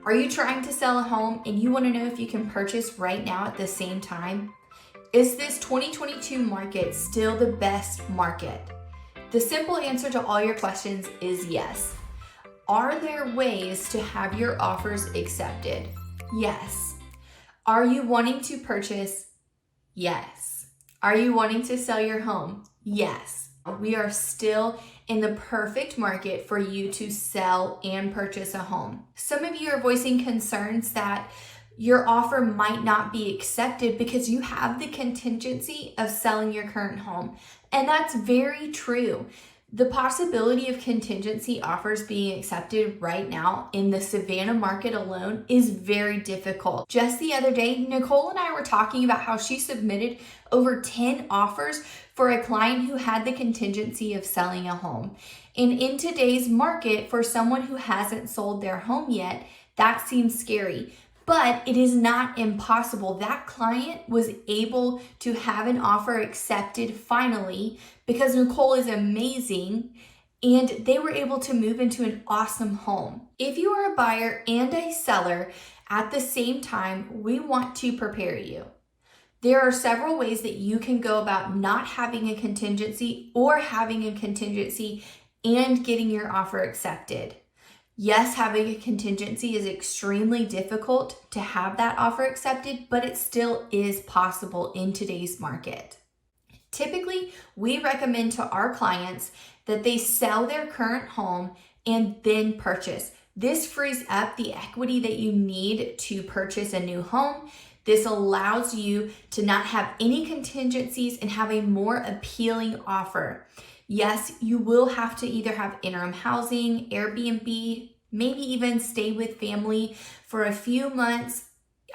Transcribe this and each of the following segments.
Are you trying to sell a home and you want to know if you can purchase right now at the same time? Is this 2022 market still the best market? The simple answer to all your questions is yes. Are there ways to have your offers accepted? Yes. Are you wanting to purchase? Yes. Are you wanting to sell your home? Yes. We are still in the perfect market for you to sell and purchase a home. Some of you are voicing concerns that your offer might not be accepted because you have the contingency of selling your current home. And that's very true. The possibility of contingency offers being accepted right now in the Savannah market alone is very difficult. Just the other day, Nicole and I were talking about how she submitted over 10 offers for a client who had the contingency of selling a home. And in today's market, for someone who hasn't sold their home yet, that seems scary. But it is not impossible. That client was able to have an offer accepted finally because Nicole is amazing and they were able to move into an awesome home. If you are a buyer and a seller at the same time, we want to prepare you. There are several ways that you can go about not having a contingency or having a contingency and getting your offer accepted. Yes, having a contingency is extremely difficult to have that offer accepted, but it still is possible in today's market. Typically, we recommend to our clients that they sell their current home and then purchase. This frees up the equity that you need to purchase a new home. This allows you to not have any contingencies and have a more appealing offer. Yes, you will have to either have interim housing, Airbnb, maybe even stay with family for a few months.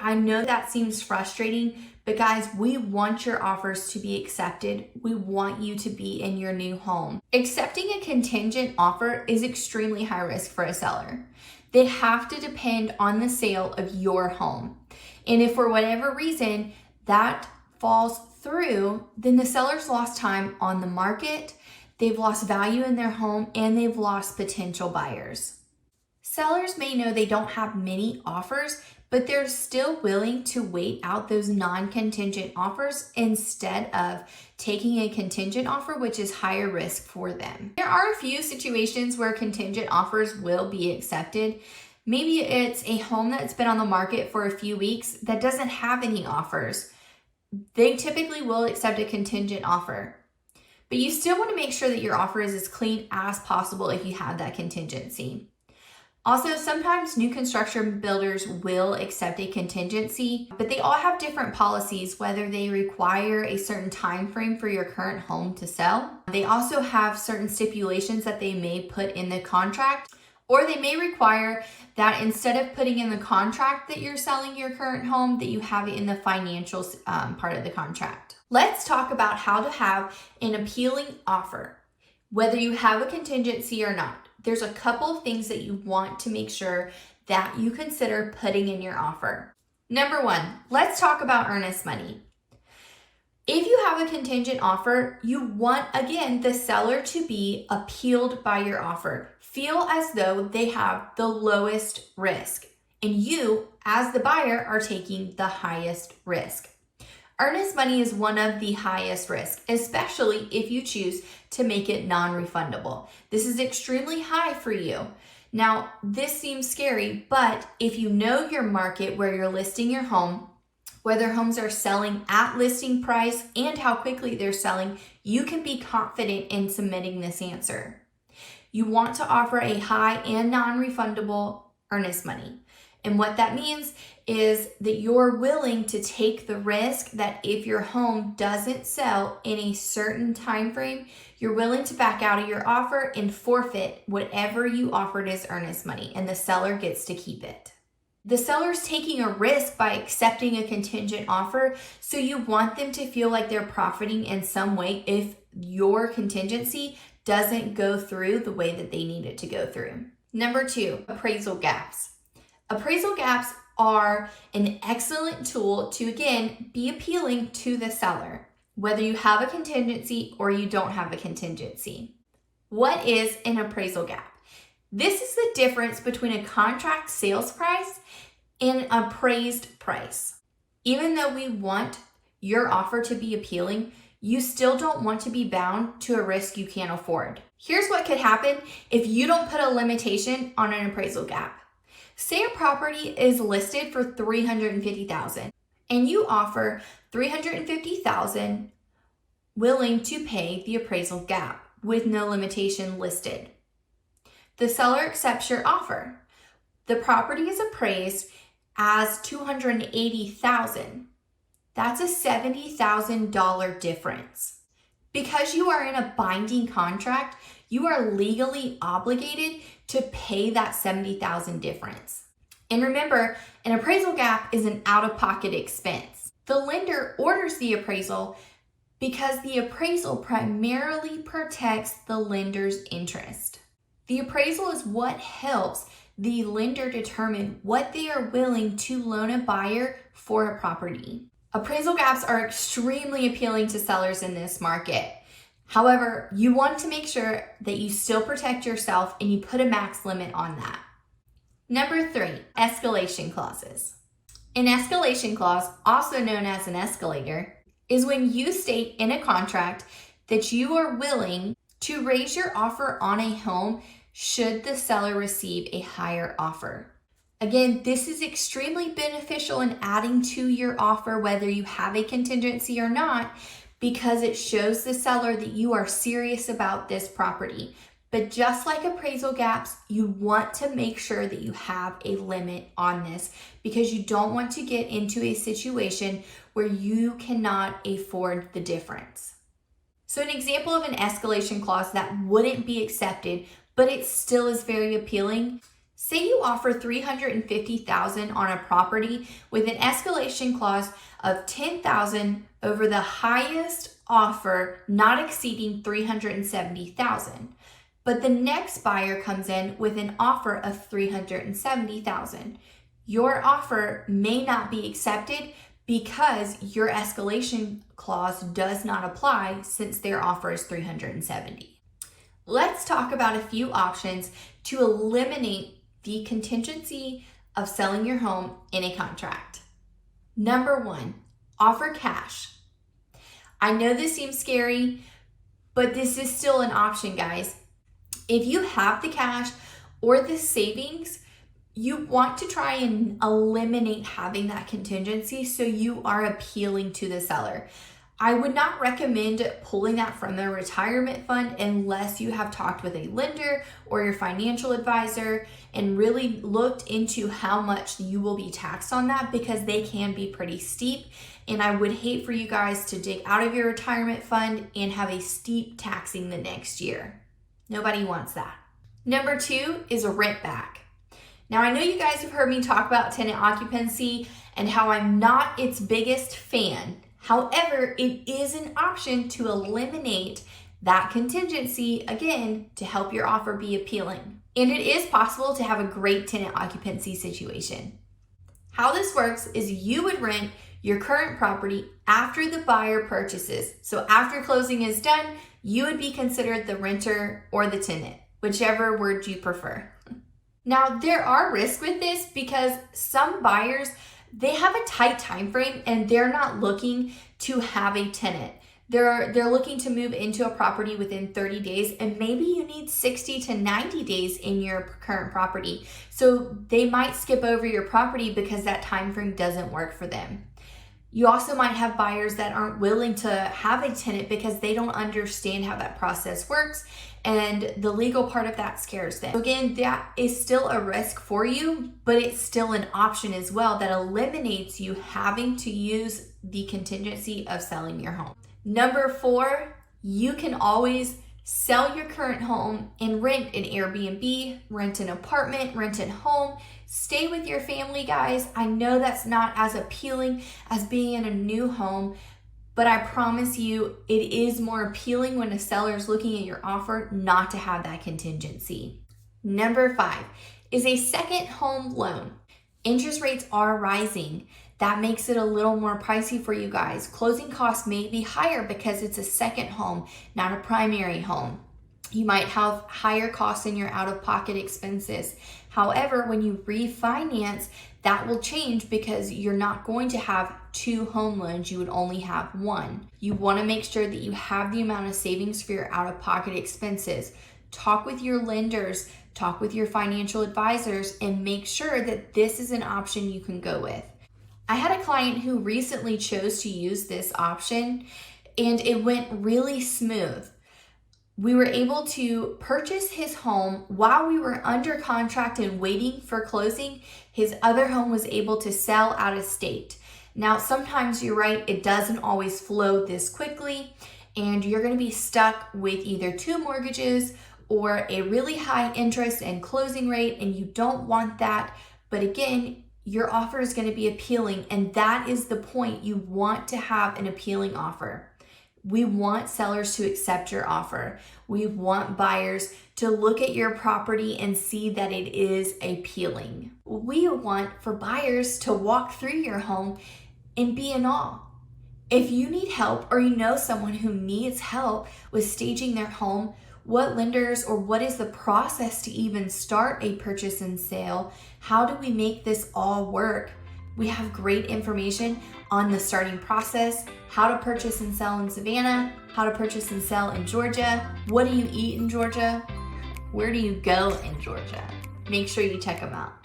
I know that seems frustrating, but guys, we want your offers to be accepted. We want you to be in your new home. Accepting a contingent offer is extremely high risk for a seller. They have to depend on the sale of your home. And if for whatever reason that falls through, then the seller's lost time on the market, they've lost value in their home, and they've lost potential buyers. Sellers may know they don't have many offers, but they're still willing to wait out those non-contingent offers instead of taking a contingent offer, which is higher risk for them. There are a few situations where contingent offers will be accepted. Maybe it's a home that's been on the market for a few weeks that doesn't have any offers. They typically will accept a contingent offer. But you still want to make sure that your offer is as clean as possible if you have that contingency. Also, sometimes new construction builders will accept a contingency, but they all have different policies, whether they require a certain time frame for your current home to sell. They also have certain stipulations that they may put in the contract, or they may require that instead of putting in the contract that you're selling your current home, that you have it in the financial part of the contract. Let's talk about how to have an appealing offer, whether you have a contingency or not. There's a couple of things that you want to make sure that you consider putting in your offer. Number one, let's talk about earnest money. If you have a contingent offer, you want, again, the seller to be appealed by your offer. Feel as though they have the lowest risk, and you, as the buyer, are taking the highest risk. Earnest money is one of the highest risk, especially if you choose to make it non-refundable. This is extremely high for you. Now, this seems scary, but if you know your market where you're listing your home, whether homes are selling at listing price and how quickly they're selling, you can be confident in submitting this answer. You want to offer a high and non-refundable earnest money. And what that means is that you're willing to take the risk that if your home doesn't sell in a certain time frame, you're willing to back out of your offer and forfeit whatever you offered as earnest money, and the seller gets to keep it. The seller's taking a risk by accepting a contingent offer, so you want them to feel like they're profiting in some way if your contingency doesn't go through the way that they need it to go through. Number two, appraisal gaps. Appraisal gaps are an excellent tool to, again, be appealing to the seller, whether you have a contingency or you don't have a contingency. What is an appraisal gap? This is the difference between a contract sales price and an appraised price. Even though we want your offer to be appealing, you still don't want to be bound to a risk you can't afford. Here's what could happen if you don't put a limitation on an appraisal gap. Say a property is listed for $350,000 and you offer $350,000 willing to pay the appraisal gap with no limitation listed. The seller accepts your offer. The property is appraised as $280,000. That's a $70,000 difference. Because you are in a binding contract, you are legally obligated to pay that $70,000 difference. And remember, an appraisal gap is an out-of-pocket expense. The lender orders the appraisal because the appraisal primarily protects the lender's interest. The appraisal is what helps the lender determine what they are willing to loan a buyer for a property. Appraisal gaps are extremely appealing to sellers in this market. However, you want to make sure that you still protect yourself and you put a max limit on that. Number 3, escalation clauses. An escalation clause, also known as an escalator, is when you state in a contract that you are willing to raise your offer on a home should the seller receive a higher offer. Again, this is extremely beneficial in adding to your offer whether you have a contingency or not, because it shows the seller that you are serious about this property. But just like appraisal gaps, you want to make sure that you have a limit on this because you don't want to get into a situation where you cannot afford the difference. So an example of an escalation clause that wouldn't be accepted, but it still is very appealing. Say you offer $350,000 on a property with an escalation clause of $10,000 over the highest offer not exceeding $370,000. But the next buyer comes in with an offer of $370,000. Your offer may not be accepted because your escalation clause does not apply since their offer is $370,000. Let's talk about a few options to eliminate the contingency of selling your home in a contract. Number 1, offer cash. I know this seems scary, but this is still an option, guys. If you have the cash or the savings, you want to try and eliminate having that contingency so you are appealing to the seller. I would not recommend pulling that from the retirement fund unless you have talked with a lender or your financial advisor and really looked into how much you will be taxed on that, because they can be pretty steep. And I would hate for you guys to dig out of your retirement fund and have a steep taxing the next year. Nobody wants that. Number 2 is a rent back. Now, I know you guys have heard me talk about tenant occupancy and how I'm not its biggest fan. However, it is an option to eliminate that contingency, again, to help your offer be appealing. And it is possible to have a great tenant occupancy situation. How this works is you would rent your current property after the buyer purchases. So after closing is done, you would be considered the renter or the tenant, whichever word you prefer. Now, there are risks with this because some buyers, they have a tight time frame and they're not looking to have a tenant. They're looking to move into a property within 30 days, and maybe you need 60 to 90 days in your current property. So they might skip over your property because that time frame doesn't work for them. You also might have buyers that aren't willing to have a tenant because they don't understand how that process works, and the legal part of that scares them. Again, that is still a risk for you, but it's still an option as well that eliminates you having to use the contingency of selling your home. Number 4, you can always sell your current home and rent an Airbnb, rent an apartment, rent a home, stay with your family, guys. I know that's not as appealing as being in a new home, but I promise you it is more appealing when a seller is looking at your offer not to have that contingency. Number 5 is a second home loan. Interest rates are rising. That makes it a little more pricey for you guys. Closing costs may be higher because it's a second home, not a primary home. You might have higher costs in your out-of-pocket expenses. However, when you refinance, that will change because you're not going to have 2 home loans, you would only have 1. You want to make sure that you have the amount of savings for your out-of-pocket expenses. Talk with your lenders, talk with your financial advisors, and make sure that this is an option you can go with. I had a client who recently chose to use this option, and it went really smooth. We were able to purchase his home while we were under contract and waiting for closing. His other home was able to sell out of state. Now, sometimes you're right, it doesn't always flow this quickly, and you're going to be stuck with either 2 mortgages or a really high interest and closing rate, and you don't want that. But again, your offer is going to be appealing, and that is the point. You want to have an appealing offer. We want sellers to accept your offer. We want buyers to look at your property and see that it is appealing. We want for buyers to walk through your home and be in awe. If you need help or you know someone who needs help with staging their home, what lenders or what is the process to even start a purchase and sale? How do we make this all work? We have great information on the starting process, how to purchase and sell in Savannah, how to purchase and sell in Georgia, what do you eat in Georgia, where do you go in Georgia? Make sure you check them out.